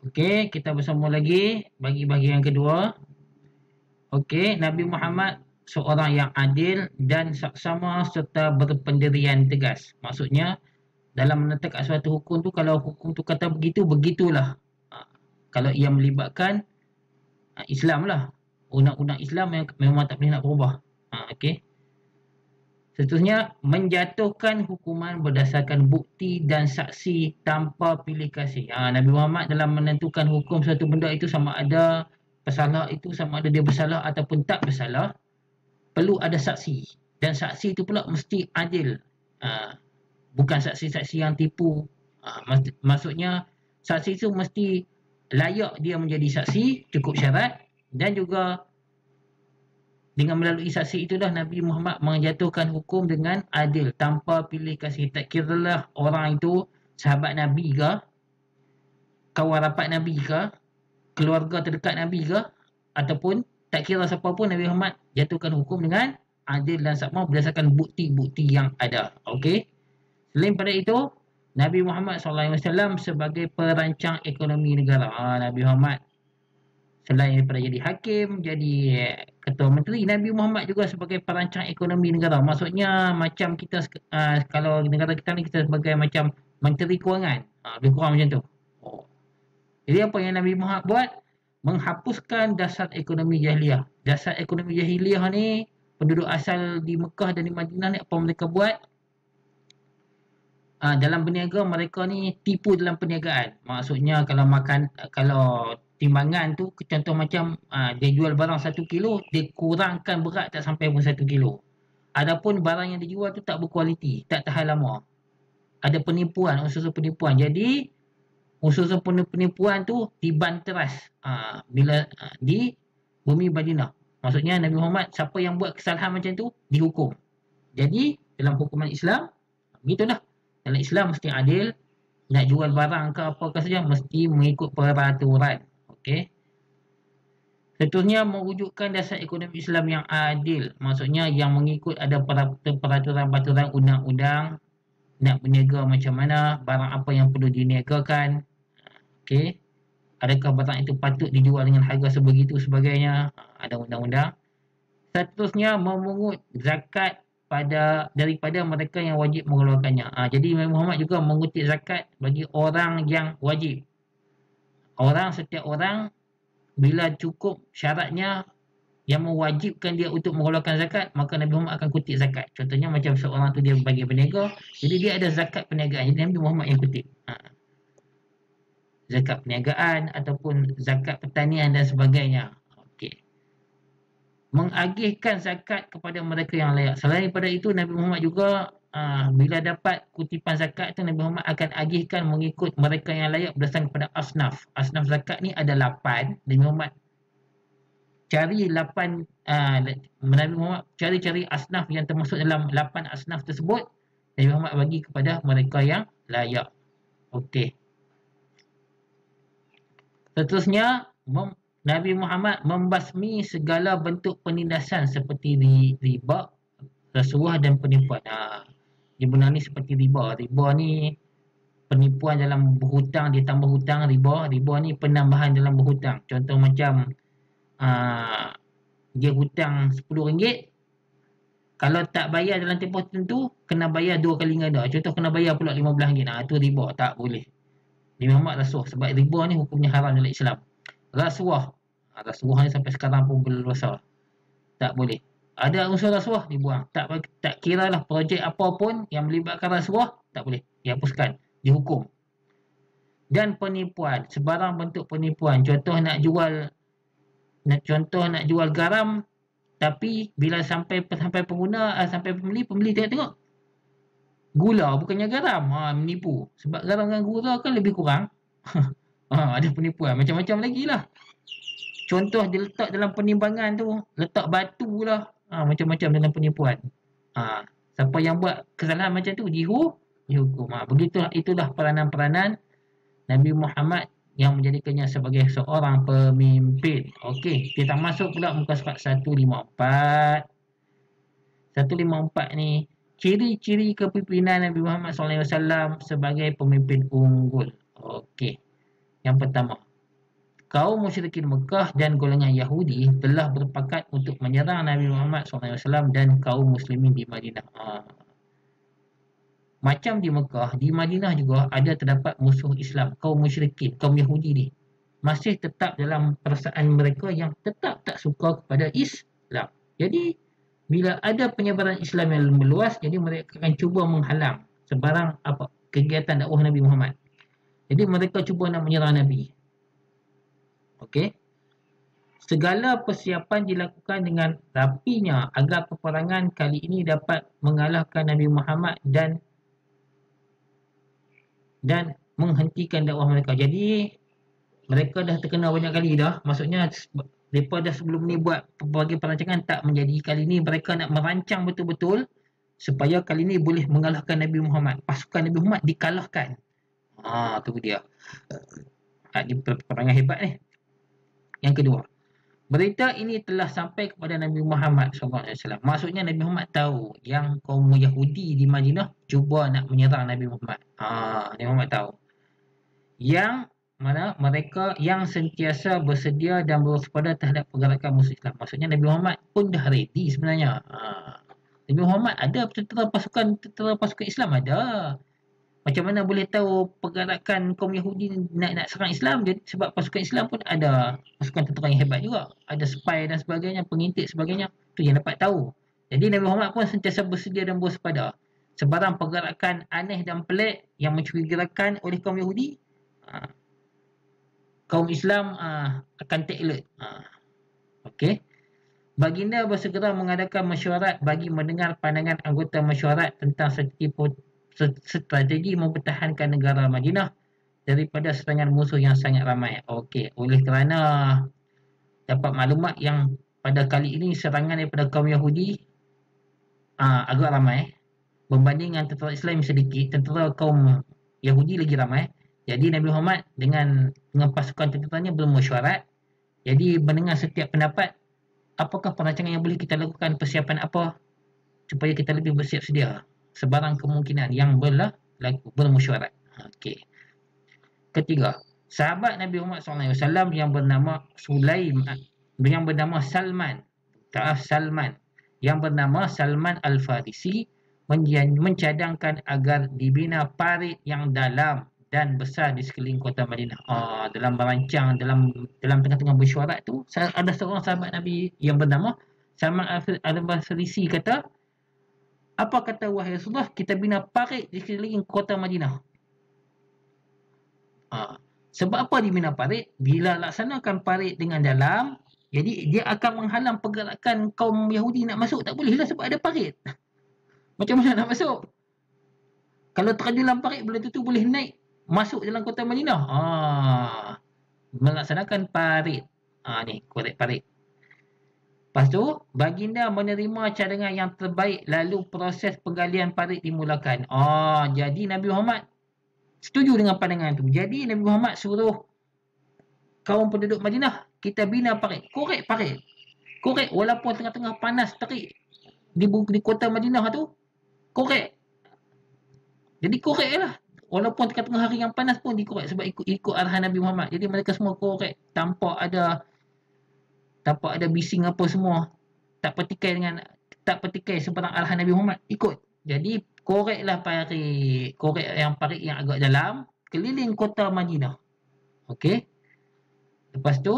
Okey, kita bersama lagi bagi bahagian kedua. Okey, Nabi Muhammad seorang yang adil dan saksama serta berpendirian tegas. Maksudnya dalam menetapkan suatu hukum tu, kalau hukum tu kata begitu, begitulah. Kalau ia melibatkan Islam lah, undang-undang Islam yang memang tak boleh nak berubah. Okey. Seterusnya, menjatuhkan hukuman berdasarkan bukti dan saksi tanpa pilih kasih. Nabi Muhammad dalam menentukan hukum suatu benda itu, sama ada pesalah itu, sama ada dia bersalah ataupun tak bersalah, perlu ada saksi. Dan saksi itu pula mesti adil. Bukan saksi-saksi yang tipu. Maksudnya, saksi itu mesti layak dia menjadi saksi, cukup syarat, dan juga dengan melalui saksi itulah Nabi Muhammad menjatuhkan hukum dengan adil tanpa pilih kasih. Tak kiralah orang itu sahabat Nabi ke, kawan rapat Nabi ke, keluarga terdekat Nabi ke, ataupun tak kira siapa pun, Nabi Muhammad jatuhkan hukum dengan adil dan sama berdasarkan bukti-bukti yang ada. Okey. Selain pada itu, Nabi Muhammad SAW sebagai perancang ekonomi negara. Nabi Muhammad selain daripada jadi hakim, jadi ketua menteri, Nabi Muhammad juga sebagai perancang ekonomi negara. Maksudnya macam kita, kalau negara kita ni, kita sebagai macam menteri kewangan. Lebih kurang macam tu. Jadi apa yang Nabi Muhammad buat? Menghapuskan dasar ekonomi jahiliah. Dasar ekonomi jahiliah ni, penduduk asal di Mekah dan di Madinah ni, apa mereka buat? Dalam berniaga, mereka ni tipu dalam perniagaan. Maksudnya kalau timbangan tu, contoh macam dia jual barang 1 kilo, dia kurangkan berat tak sampai pun 1 kilo. Adapun barang yang dijual tu tak berkualiti, tak tahan lama. Ada penipuan, unsur penipuan. Jadi unsur penipuan tu dibanteras bila di bumi Madinah. Maksudnya Nabi Muhammad, siapa yang buat kesalahan macam tu dihukum. Jadi dalam hukuman Islam, begitulah. Dalam Islam mesti adil. Nak jual barang ke apa ke saja mesti mengikut peraturan. Okey. Seterusnya, mewujudkan dasar ekonomi Islam yang adil. Maksudnya yang mengikut ada peraturan-peraturan undang-undang, nak berniaga macam mana, barang apa yang perlu diniagakan. Okey. Adakah barang itu patut dijual dengan harga sebegitu sebagainya. Ada undang-undang. Seterusnya, memungut zakat daripada mereka yang wajib mengeluarkannya. Jadi Nabi Muhammad juga mengutip zakat bagi orang yang wajib. Setiap orang bila cukup syaratnya yang mewajibkan dia untuk mengeluarkan zakat, maka Nabi Muhammad akan kutip zakat. Contohnya macam seorang tu dia bagi berniaga, jadi dia ada zakat perniagaan, jadi Nabi Muhammad yang kutip. Zakat perniagaan ataupun zakat pertanian dan sebagainya. Okey. Mengagihkan zakat kepada mereka yang layak. Selain daripada itu, Nabi Muhammad juga bila dapat kutipan zakat itu, Nabi Muhammad akan agihkan mengikut mereka yang layak berdasarkan kepada asnaf. Asnaf zakat ni ada 8. Nabi Muhammad cari 8, Nabi Muhammad cari asnaf yang termasuk dalam 8 asnaf tersebut. Nabi Muhammad bagi kepada mereka yang layak. Okey. Seterusnya, Nabi Muhammad membasmi segala bentuk penindasan seperti riba, rasuah dan penipuan. Dia benar ni seperti riba. Riba ni penipuan dalam berhutang, dia tambah hutang, riba. Riba ni penambahan dalam berhutang. Contoh macam dia hutang RM10, kalau tak bayar dalam tempoh tertentu, kena bayar 2 kali ganda. Contoh kena bayar pula RM15. Itu riba, tak boleh. Nabi Muhammad rasuah, sebab riba ni hukumnya haram dalam Islam. Rasuah ni sampai sekarang pun berluasa. Tak boleh. Ada unsur rasuah, dibuang. Tak kira lah projek apa pun yang melibatkan rasuah, tak boleh. Dihapuskan, dihukum. Dan penipuan, sebarang bentuk penipuan. Contoh nak jual garam, tapi bila sampai pengguna, sampai pembeli tengok gula bukannya garam, menipu. Sebab garam dengan gula kan lebih kurang. Ada penipuan macam-macam lagi lah. Contoh dia letak dalam penimbangan tu, letak batu lah, macam-macam dalam penipuan. Siapa yang buat kesalahan macam tu dihukum. Begitulah, itulah peranan-peranan Nabi Muhammad yang menjadikannya sebagai seorang pemimpin. Okey, kita masuk pula muka surat 154. 154 ni, ciri-ciri kepimpinan Nabi Muhammad SAW sebagai pemimpin unggul. Okey. Yang pertama, kaum musyrikin Mekah dan golongan Yahudi telah berpakat untuk menyerang Nabi Muhammad SAW dan kaum muslimin di Madinah. Macam di Mekah, di Madinah juga ada terdapat musuh Islam, kaum musyrikin, kaum Yahudi ni. Masih tetap dalam perasaan mereka yang tetap tak suka kepada Islam. Jadi, bila ada penyebaran Islam yang meluas, jadi mereka akan cuba menghalang sebarang kegiatan dakwah Nabi Muhammad. Jadi mereka cuba nak menyerang Nabi. Okey. Segala persiapan dilakukan dengan rapinya agar peperangan kali ini dapat mengalahkan Nabi Muhammad dan menghentikan dakwah mereka. Jadi mereka dah terkena banyak kali dah. Maksudnya mereka dah sebelum ni buat berbagai perancangan tak menjadi. Kali ni mereka nak merancang betul-betul supaya kali ni boleh mengalahkan Nabi Muhammad. Pasukan Nabi Muhammad dikalahkan. Tu dia. Ini peperangan hebat ni. Yang kedua, berita ini telah sampai kepada Nabi Muhammad SAW. Maksudnya Nabi Muhammad tahu yang kaum Yahudi di Madinah cuba nak menyerang Nabi Muhammad. Nabi Muhammad tahu. Yang mana mereka yang sentiasa bersedia dan berwaspada terhadap pergerakan musuh Islam. Maksudnya Nabi Muhammad pun dah ready sebenarnya. Nabi Muhammad ada tentera pasukan Islam ada. Macam mana boleh tahu pergerakan kaum Yahudi nak serang Islam? Jadi, sebab pasukan Islam pun ada pasukan tentera yang hebat juga. Ada spy dan sebagainya, pengintik sebagainya. Itu yang dapat tahu. Jadi Nabi Muhammad pun sentiasa bersedia dan berwaspada. Sebarang pergerakan aneh dan pelik yang mencurigakan oleh kaum Yahudi, kaum Islam akan take alert. Okey. Baginda bersegera mengadakan mesyuarat bagi mendengar pandangan anggota mesyuarat tentang strategi mempertahankan negara Madinah daripada serangan musuh yang sangat ramai. Okey, oleh kerana dapat maklumat yang pada kali ini serangan daripada kaum Yahudi agak ramai berbanding dengan tentera Islam sedikit, tentera kaum Yahudi lagi ramai. Jadi Nabi Muhammad dengan pasukan tenteranya bermesyuarat. Jadi mendengar setiap pendapat, apakah perancangan yang boleh kita lakukan, persiapan apa supaya kita lebih bersiap sedia sebarang kemungkinan yang bermesyuarat. Okey. Ketiga, sahabat Nabi Muhammad SAW yang bernama Salman Al-Farisi mencadangkan agar dibina parit yang dalam dan besar di sekeliling kota Madinah. Dalam merancang, dalam tengah-tengah mesyuarat tu, ada seorang sahabat Nabi yang bernama Salman Al-Farisi kata, apa kata wahai Rasulullah, kita bina parit di sekeliling kota Madinah. Sebab apa dibina parit? Bila laksanakan parit dengan dalam, jadi dia akan menghalang pergerakan kaum Yahudi nak masuk. Tak boleh lah sebab ada parit. Macam mana nak masuk? Kalau terjun dalam parit, benda tu boleh naik masuk dalam kota Madinah. Melaksanakan parit. Ni, korek parit. Lepas tu, baginda menerima cadangan yang terbaik lalu proses penggalian parit dimulakan. Jadi Nabi Muhammad setuju dengan pandangan tu. Jadi Nabi Muhammad suruh kaum penduduk Madinah, kita bina parit. Korek parit. Korek walaupun tengah-tengah panas terik di kota Madinah tu, korek. Jadi korek lah. Walaupun tengah-tengah hari yang panas pun dikorek sebab ikut arahan Nabi Muhammad. Jadi mereka semua korek tanpa ada bising apa semua. Tak petikai sebarang arahan Nabi Muhammad. Ikut. Jadi koreklah parit. Korek yang parit yang agak dalam keliling kota Madinah. Okey. Lepas tu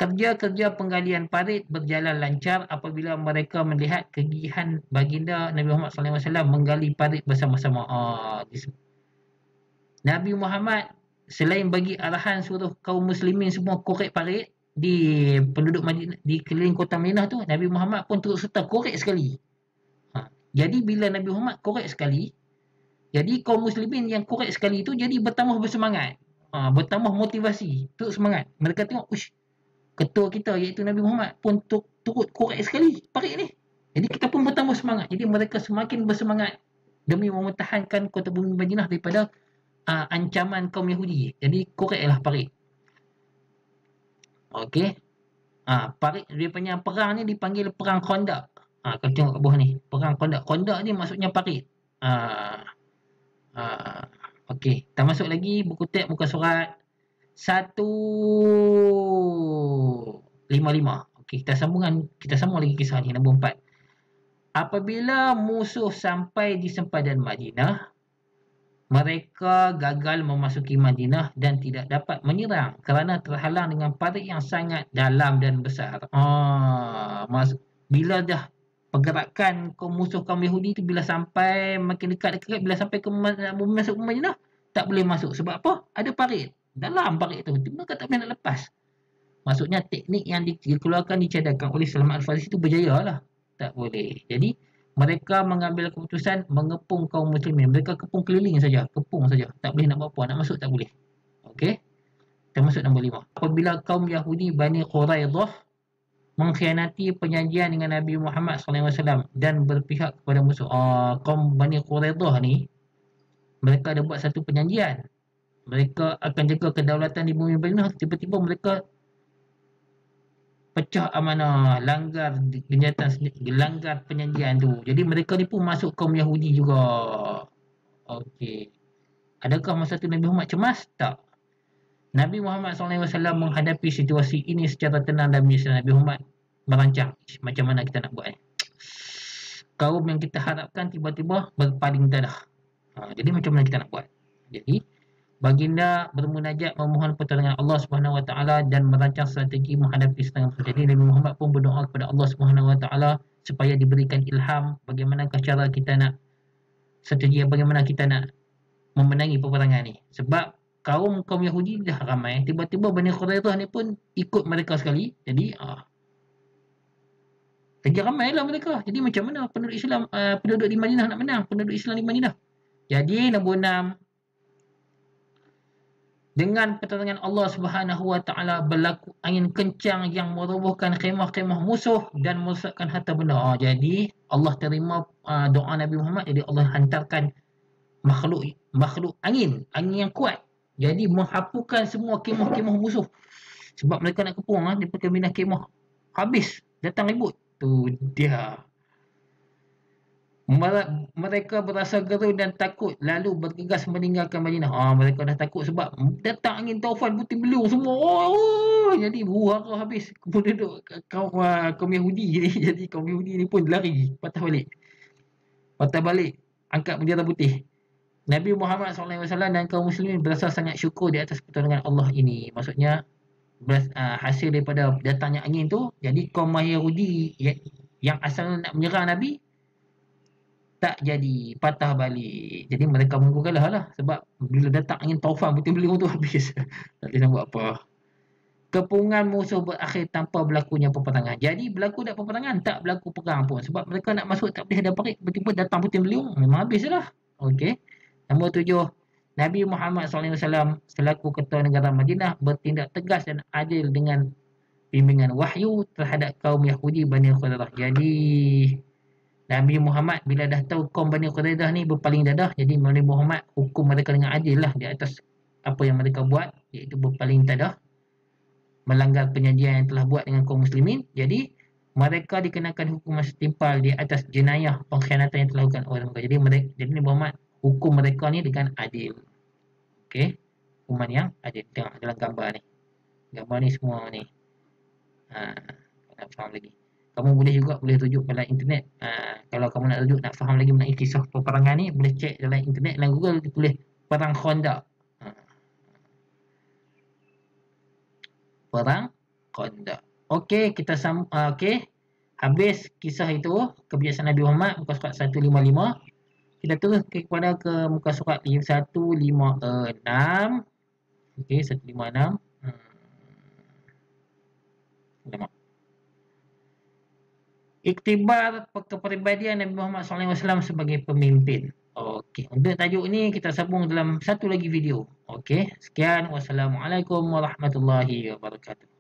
kerja-kerja penggalian parit berjalan lancar apabila mereka melihat kegigihan baginda Nabi Muhammad SAW menggali parit bersama-sama. Nabi Muhammad selain bagi arahan suruh kaum muslimin semua korek parit di penduduk Madinah, di keliling kota Madinah tu, Nabi Muhammad pun turut serta korek sekali. Jadi bila Nabi Muhammad korek sekali, jadi kaum muslimin yang korek sekali tu jadi bertambah bersemangat, bertambah motivasi, turut semangat. Mereka tengok, ketua kita iaitu Nabi Muhammad pun turut korek sekali parit ni. Jadi kita pun bertambah semangat. Jadi mereka semakin bersemangat demi mempertahankan kota bumi Madinah daripada ancaman kaum Yahudi. Jadi koreklah parit. Okey. Parit dia punya perang ni dipanggil perang Khandaq. Kalau tengok kat bawah ni, perang Khandaq. Khandaq ni maksudnya parit. Okey, kita masuk lagi buku teks, muka surat 1 55. Okey, kita sambung lagi kisah ni, nombor 4. Apabila musuh sampai di sempadan Madinah, mereka gagal memasuki Madinah dan tidak dapat menyerang kerana terhalang dengan parit yang sangat dalam dan besar. Bila dah pergerakan musuh kaum Yahudi tu, bila sampai makin dekat-dekat, bila sampai masuk ke Madinah, tak boleh masuk. Sebab apa? Ada parit. Dalam parit tu, mereka tak boleh nak lepas. Maksudnya teknik yang dikeluarkan, dicadangkan oleh Salman Al-Farisi itu berjaya lah. Tak boleh. Jadi mereka mengambil keputusan mengepung kaum muslimin. Mereka kepung keliling saja, kepung saja. Tak boleh nak buat apa, nak masuk tak boleh. Okey. Kita masuk nombor 5. Apabila kaum Yahudi Bani Quraidah mengkhianati perjanjian dengan Nabi Muhammad SAW dan berpihak kepada musuh. Kaum Bani Quraidah ni, mereka ada buat satu perjanjian. Mereka akan jaga kedaulatan di bumi Madinah. Tiba-tiba mereka pecah amanah, langgar perjanjian tu. Jadi mereka ni pun masuk kaum Yahudi juga. Okey. Adakah masa tu Nabi Muhammad cemas? Tak. Nabi Muhammad SAW menghadapi situasi ini secara tenang dan biasa. Nabi Muhammad merancang macam mana kita nak buat ni. Kaum yang kita harapkan tiba-tiba berpaling dadah. Jadi macam mana kita nak buat? Jadi baginda bermunajat memohon pertolongan Allah Subhanahu Wa Taala dan merancang strategi menghadapi serangan musuh. Jadi Nabi Muhammad pun berdoa kepada Allah Subhanahu Wa Taala supaya diberikan ilham bagaimanakah cara kita nak, strategi bagaimana kita nak memenangi peperangan ni. Sebab kaum Yahudi dah ramai, tiba-tiba Bani Quraidah ni pun ikut mereka sekali. Jadi lagi ramailah mereka. Jadi macam mana penduduk di Madinah nak menang, penduduk Islam di Madinah. Jadi nombor 6, dengan pertolongan Allah Subhanahu Wa Taala berlaku angin kencang yang merobohkan khemah-khemah musuh dan merosakkan harta benda. Jadi Allah terima doa Nabi Muhammad. Jadi Allah hantarkan makhluk angin yang kuat. Jadi menghapuskan semua kemah-kemah musuh. Sebab mereka nak kepung, dia pakai minah kemah. Habis, datang ribut. Tu dia. Mereka berasa gerun dan takut lalu bergegas meninggalkan Madinah. Mereka dah takut sebab datang angin taufan puting beliung semua. Jadi huru-hara habis penduduk kaum Yahudi. Jadi kaum Yahudi ni pun lari, patah balik, angkat bendera putih. Nabi Muhammad SAW dan kaum muslimin berasa sangat syukur di atas pertolongan Allah ini. Maksudnya hasil daripada datangnya angin tu, jadi kaum Yahudi yang asalnya nak menyerang Nabi tak jadi, patah balik. Jadi mereka mengaku kalah lah. Sebab bila datang angin taufan puting beliung tu habis. Tak boleh nak buat apa. Kepungan musuh berakhir tanpa berlakunya peperangan. Jadi berlaku tak peperangan, tak berlaku perang pun. Sebab mereka nak masuk tak boleh ada parit, tiba-tiba datang puting beliung, memang habis lah. Okey. Nombor 7. Nabi Muhammad SAW selaku ketua negara Madinah bertindak tegas dan adil dengan bimbingan wahyu terhadap kaum Yahudi Bani Quraidah. Jadi Nabi Muhammad bila dah tahu kaum Bani Quraidah ni berpaling dadah, jadi Nabi Muhammad hukum mereka dengan adil lah di atas apa yang mereka buat, iaitu berpaling dadah, melanggar perjanjian yang telah buat dengan kaum muslimin. Jadi mereka dikenakan hukuman setimpal di atas jenayah pengkhianatan yang telah dilakukan oleh mereka. Jadi Nabi Muhammad hukum mereka ni dengan adil. Okey, hukuman yang adil. Tengok dalam gambar ni. Gambar ni semua ni. Nak faham lagi. Kamu boleh rujuk dalam internet. Kalau kamu nak rujuk, nak faham lagi mengenai kisah peperangan ni, boleh cek dalam internet, dalam Google, tulis Perang Khandaq. Perang Khandaq. Okey, okey. Habis kisah itu, kebiasaan Nabi Muhammad, muka surat 155. Kita terus kepada muka surat 156. Okey, 156. Iktibar kepribadian Nabi Muhammad SAW sebagai pemimpin. Okey, untuk tajuk ini kita sambung dalam satu lagi video. Okey, sekian. Wassalamualaikum warahmatullahi wabarakatuh.